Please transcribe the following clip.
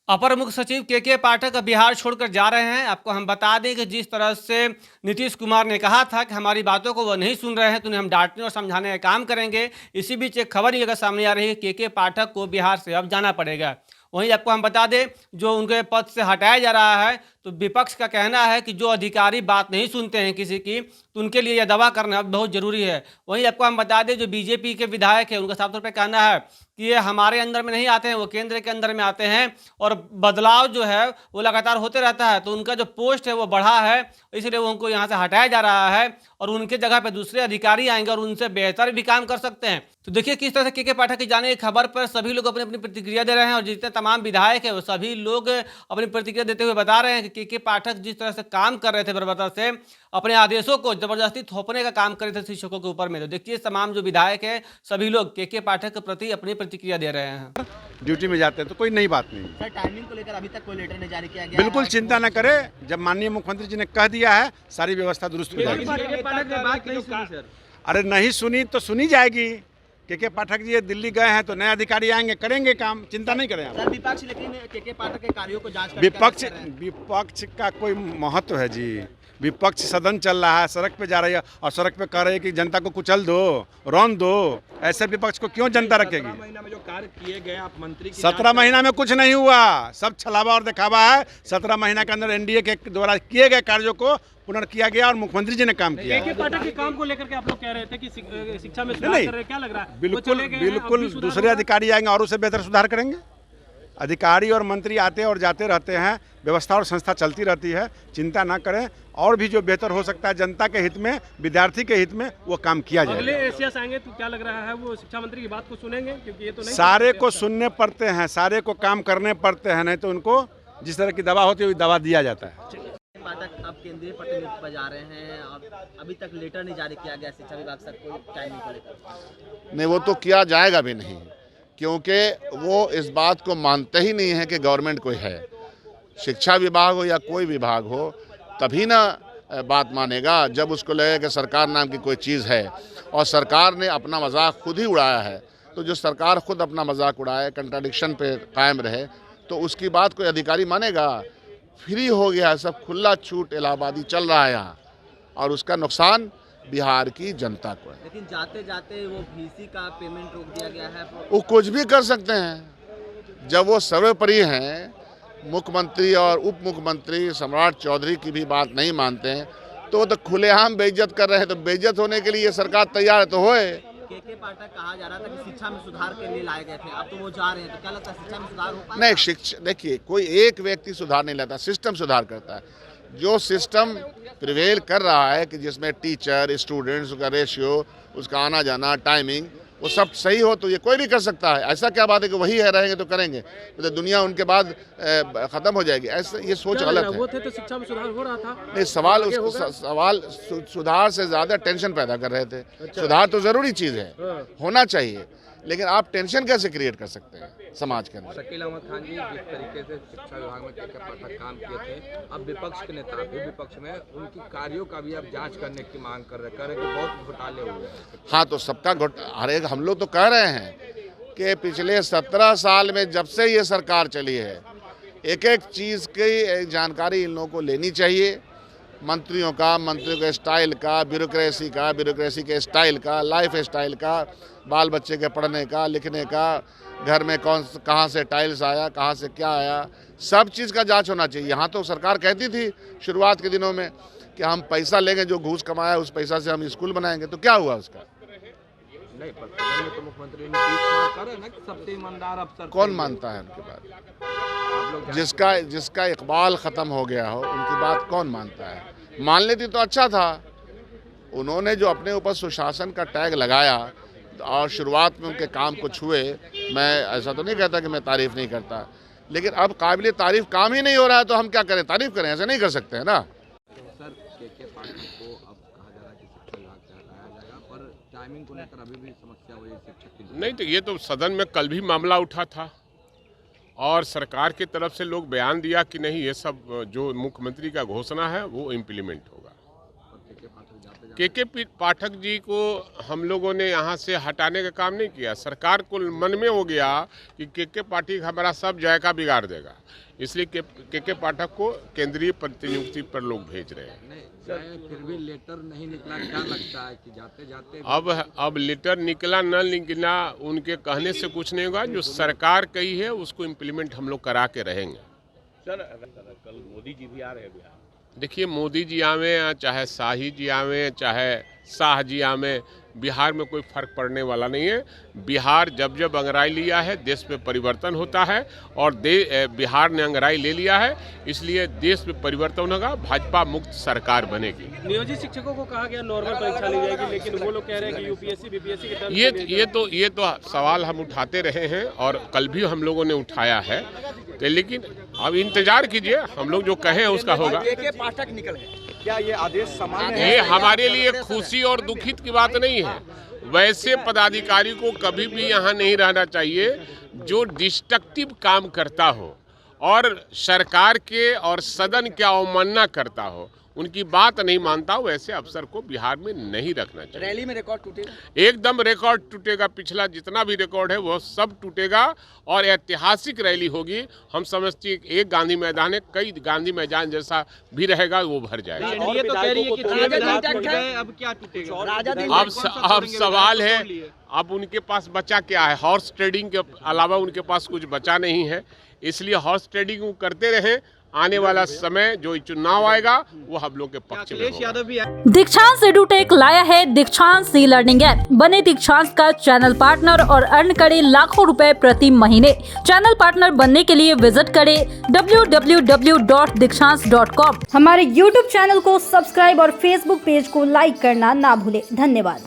अपर मुख्य सचिव के पाठक अब बिहार छोड़कर जा रहे हैं। आपको हम बता दें कि जिस तरह से नीतीश कुमार ने कहा था कि हमारी बातों को वो नहीं सुन रहे हैं तो उन्हें हम डांटने और समझाने का काम करेंगे। इसी बीच एक खबर ये सामने आ रही है कि के पाठक को बिहार से अब जाना पड़ेगा। वहीं आपको हम बता दें, जो उनके पद से हटाया जा रहा है, तो विपक्ष का कहना है कि जो अधिकारी बात नहीं सुनते हैं किसी की, तो उनके लिए यह दवा करना अब बहुत ज़रूरी है। वहीं आपको हम बता दें, जो बीजेपी के विधायक हैं उनका साफ तौर पर कहना है कि ये हमारे अंदर में नहीं आते हैं, वो केंद्र के अंदर में आते हैं और बदलाव जो है वो लगातार होते रहता है। तो उनका जो पोस्ट है वो बढ़ा है, इसलिए वो उनको यहाँ से हटाया जा रहा है और उनके जगह पे दूसरे अधिकारी आएंगे और उनसे बेहतर भी काम कर सकते हैं। तो देखिए किस तरह से के पाठक की जाने की खबर पर सभी लोग अपनी अपनी प्रतिक्रिया दे रहे हैं और जितने तमाम विधायक हैं वो सभी लोग अपनी प्रतिक्रिया देते हुए बता रहे हैं कि के पाठक जिस तरह से काम कर रहे थे बर्बरता से, अपने आदेशों को जबरदस्ती थोपने का काम कर रहे थे शिक्षकों के ऊपर में। तो देखिए तमाम जो विधायक है सभी लोग के पाठक के प्रति अपनी प्रतिक्रिया दे रहे हैं। ड्यूटी में जाते हैं तो कोई नई बात नहीं। सर, टाइमिंग को लेकर अभी तक कोई लेटर नहीं जारी किया गया। बिल्कुल चिंता न करे, जब माननीय मुख्यमंत्री जी ने कह दिया है सारी व्यवस्था दुरुस्त हो जाएगी। अरे नहीं सुनी तो सुनी जाएगी। के पाठक जी दिल्ली गए हैं तो नए अधिकारी आएंगे, करेंगे काम, चिंता नहीं करें आप। सर, विपक्ष लेकिन के पाठक के कार्यों को जांच विपक्ष का कोई महत्व है जी? विपक्ष सदन चल रहा है, सड़क पे जा रही है और सड़क पे कह रही है कि जनता को कुचल दो, रौन दो। ऐसे विपक्ष को क्यों जनता रखेगी? 17 महीना में जो कार्य किए गए आप मंत्री की 17 महीना में कुछ नहीं हुआ, सब छलावा और दिखावा है। 17 महीना के अंदर एनडीए के द्वारा किए गए कार्यों को पुनर्किया गया और मुख्यमंत्री जी ने काम किया। के पाठक के काम को लेकर के आप लोग कह रहे थे कि शिक्षा में सुधार कर रहे हैं, क्या लग रहा है? बिल्कुल दूसरे अधिकारी आएंगे और उससे बेहतर सुधार करेंगे। अधिकारी और मंत्री आते और जाते रहते हैं, व्यवस्था और संस्था चलती रहती है, चिंता ना करें। और भी जो बेहतर हो सकता है जनता के हित में, विद्यार्थी के हित में, वो काम किया जाएगा। अगले एशिया से आएंगे तो क्या लग रहा है वो शिक्षा मंत्री की बात को सुनेंगे? क्योंकि ये तो नहीं, सारे को सुनने पड़ते हैं, सारे को काम करने पड़ते हैं, नहीं तो उनको जिस तरह की दवा होती है दवा दिया जाता है। पाठक अब केंद्रीय प्रतिनियुक्त पर जा रहे हैं, अभी तक लेटर नहीं जारी किया गया शिक्षा विभाग से कोई टाइमिंग को लेकर। नहीं, वो तो किया जाएगा भी नहीं, क्योंकि वो इस बात को मानते ही नहीं है कि गवर्नमेंट कोई है। शिक्षा विभाग हो या कोई विभाग हो, तभी ना बात मानेगा जब उसको लगेगा कि सरकार नाम की कोई चीज़ है। और सरकार ने अपना मजाक खुद ही उड़ाया है, तो जो सरकार खुद अपना मजाक उड़ाए, कंट्राडिक्शन पे कायम रहे, तो उसकी बात कोई अधिकारी मानेगा? फ्री हो गया, सब खुला छूट इलाहाबादी चल रहा है यहाँ, और उसका नुकसान बिहार की जनता को है। लेकिन जाते जाते वो वीसी का पेमेंट रोक दिया गया है। वो कुछ भी कर सकते हैं। जब वो सर्वोपरि हैं, मुख्यमंत्री और उप मुख्यमंत्री सम्राट चौधरी की भी बात नहीं मानते हैं, तो वो तो खुलेआम बेइज्जत कर रहे हैं। तो बेइज्जत होने के लिए ये सरकार तैयार है तो होए। के पाठक कहा जा रहा था कि शिक्षा में सुधार के लिए लाए गए थे, अब तो वो जा रहे हैं, तो क्या लगता है शिक्षा में सुधार हो पाएगा? नहीं, शिक्षा देखिए, कोई एक व्यक्ति सुधार नहीं लाता, सिस्टम सुधार करता है। जो सिस्टम प्रिवेल कर रहा है कि जिसमें टीचर स्टूडेंट्स का रेशियो, उसका आना जाना, टाइमिंग, वो सब सही हो तो ये कोई भी कर सकता है। ऐसा क्या बात है कि वही है रहेंगे तो करेंगे, तो दुनिया उनके बाद खत्म हो जाएगी? ऐसे ये सोच गलत है। वो थे तो शिक्षा में सुधार हो रहा था। नहीं, सवाल सुधार से ज्यादा टेंशन पैदा कर रहे थे। सुधार तो जरूरी चीज है, होना चाहिए, लेकिन आप टेंशन कैसे क्रिएट कर सकते हैं समाज के अंदर? शकील अहमद खान जी जिस तरीके से शिक्षा विभाग में के पाठक काम किए थे, अब विपक्ष के नेता भी विपक्ष में उनकी कार्यों का भी अब जांच करने की मांग कर रहे हैं कि बहुत घोटाले हुए हैं। हाँ, तो सबका हर एक, हम लोग तो कह रहे हैं कि पिछले 17 साल में जब से ये सरकार चली है, एक एक चीज़ की जानकारी इन लोगों को लेनी चाहिए। मंत्रियों के स्टाइल का, ब्यूरोक्रेसी के स्टाइल का, लाइफ स्टाइल का, बाल बच्चे के पढ़ने का, लिखने का, घर में कहाँ से टाइल्स आया, कहाँ से क्या आया, सब चीज़ का जांच होना चाहिए। यहाँ तो सरकार कहती थी शुरुआत के दिनों में कि हम पैसा लेंगे, जो घूस कमाया उस पैसा से हम स्कूल बनाएंगे, तो क्या हुआ उसका? नहीं, पर तो मुख्यमंत्री नीतीश कुमार कह रहे हैं ना कि सबसे ईमानदार अफसर। कौन मानता है उनकी बात? जिसका इकबाल ख़त्म हो गया हो उनकी बात कौन मानता है? मान लेती तो अच्छा था। उन्होंने जो अपने ऊपर सुशासन का टैग लगाया और शुरुआत में उनके काम को छुए, मैं ऐसा तो नहीं कहता कि मैं तारीफ़ नहीं करता, लेकिन अब काबिल तारीफ़ काम ही नहीं हो रहा है तो हम क्या करें, तारीफ़ करें? ऐसा नहीं कर सकते हैं ना। सर, के पाठक को अब कहा जा रहा है कि शिक्षा विभाग से हटाया जाएगा, पर टाइमिंग को लेकर अभी भी समस्या हुई है शिक्षक की। नहीं, तो ये तो सदन में कल भी मामला उठा था और सरकार की तरफ से लोग बयान दिया कि नहीं, ये सब जो मुख्यमंत्री का घोषणा है वो इम्प्लीमेंट होगा। के पाठक जी को हम लोगों ने यहाँ से हटाने का काम नहीं किया। सरकार को मन में हो गया कि के पाठक हमारा सब जायका बिगाड़ देगा, इसलिए के पाठक को केंद्रीय प्रतिनियुक्ति पर लोग भेज रहे हैं। फिर भी लेटर नहीं निकला, क्या लगता है कि जाते जाते अब लेटर निकला न निकला उनके कहने से कुछ नहीं होगा। जो सरकार कही है उसको इम्प्लीमेंट हम लोग करा के रहेंगे। सर कल मोदी जी भी आ रहे हैं बिहार। देखिए, मोदी जी आवे चाहे शाही जी आवे चाहे शाह जी आवे, बिहार में कोई फर्क पड़ने वाला नहीं है। बिहार जब जब अंगराई लिया है देश में परिवर्तन होता है और बिहार ने अंगराई ले लिया है, इसलिए देश में परिवर्तन होगा, भाजपा मुक्त सरकार बनेगी। नियोजित शिक्षकों को कहा गया नॉर्मल परीक्षा ली जाएगी, लेकिन वो लोग कह रहे हैं कि यूपीएससी बीपीएससी के तहत ये तो सवाल हम उठाते रहे हैं और कल भी हम लोगों ने उठाया है, तो लेकिन अब इंतजार कीजिए, हम लोग जो कहें उसका होगा। के पाठक निकल गए, क्या ये आदेश सामान्य ये हमारे लिए खुशी और दुखित की बात नहीं है। वैसे पदाधिकारी को कभी भी यहाँ नहीं रहना चाहिए जो डिस्ट्रक्टिव काम करता हो और सरकार के और सदन की अवमानना करता हो, उनकी बात नहीं मानता हो, वैसे अफसर को बिहार में नहीं रखना चाहिए। रैली में रिकॉर्ड टूटेगा, एकदम रिकॉर्ड टूटेगा, पिछला जितना भी रिकॉर्ड है वो सब टूटेगा और ऐतिहासिक रैली होगी। हम समझते हैं एक गांधी मैदान है, कई गांधी मैदान जैसा भी रहेगा, वो भर जाएगा। एनडीए तो कह रही है कि अब क्या टूटेगा? अब सवाल है, अब उनके पास बचा क्या है? हॉर्स ट्रेडिंग के अलावा उनके पास कुछ बचा नहीं है, इसलिए हॉर्स ट्रेडिंग वो करते रहे। आने वाला समय जो चुनाव आएगा वो हम लोग के पक्ष में होगा। दीक्षांत एडुटेक लाया है दीक्षांत ई लर्निंग ऐप। बने दीक्षांत का चैनल पार्टनर और अर्न करें लाखों रुपए प्रति महीने। चैनल पार्टनर बनने के लिए विजिट करें www.dikshans.com। हमारे YouTube चैनल को सब्सक्राइब और Facebook पेज को लाइक करना ना भूलें। धन्यवाद।